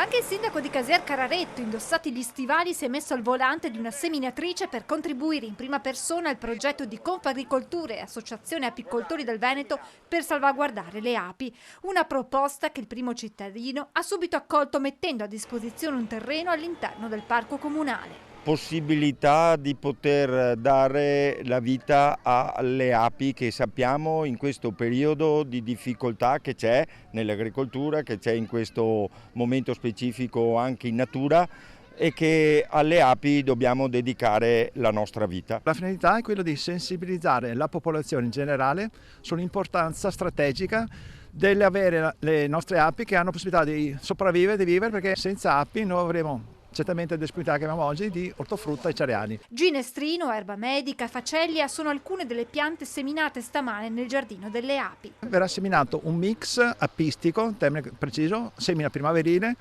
Anche il sindaco di Casier Cararetto, indossati gli stivali, si è messo al volante di una seminatrice per contribuire in prima persona al progetto di Confagricoltura e Associazione Apicoltori del Veneto per salvaguardare le api. Una proposta che il primo cittadino ha subito accolto mettendo a disposizione un terreno all'interno del parco comunale. Possibilità di poter dare la vita alle api che sappiamo in questo periodo di difficoltà che c'è nell'agricoltura, che c'è in questo momento specifico anche in natura e che alle api dobbiamo dedicare la nostra vita. La finalità è quella di sensibilizzare la popolazione in generale sull'importanza strategica dell'avere le nostre api che hanno possibilità di sopravvivere, di vivere, perché senza api non avremo certamente le disponibilità che abbiamo oggi di ortofrutta e cereali. Ginestrino, erba medica, facellia sono alcune delle piante seminate stamane nel giardino delle api. Verrà seminato un mix apistico, termine preciso, semina primaverile.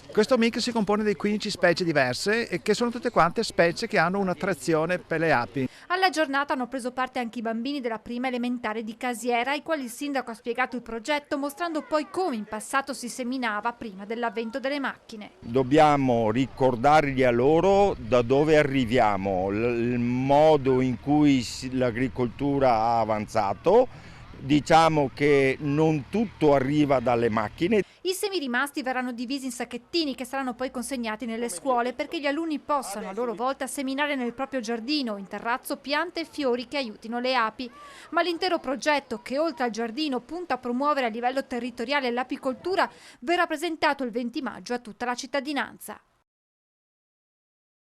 Questo mix si compone di 15 specie diverse e che sono tutte quante specie che hanno un'attrazione per le api. Alla giornata hanno preso parte anche i bambini della prima elementare di Casiera, ai quali il sindaco ha spiegato il progetto, mostrando poi come in passato si seminava prima dell'avvento delle macchine. Dobbiamo ricordargli a loro da dove arriviamo, il modo in cui l'agricoltura ha avanzato. Diciamo che non tutto arriva dalle macchine. I semi rimasti verranno divisi in sacchettini che saranno poi consegnati nelle scuole perché gli alunni possano a loro volta seminare nel proprio giardino o in terrazzo piante e fiori che aiutino le api. Ma l'intero progetto, che oltre al giardino punta a promuovere a livello territoriale l'apicoltura, verrà presentato il 20 maggio a tutta la cittadinanza.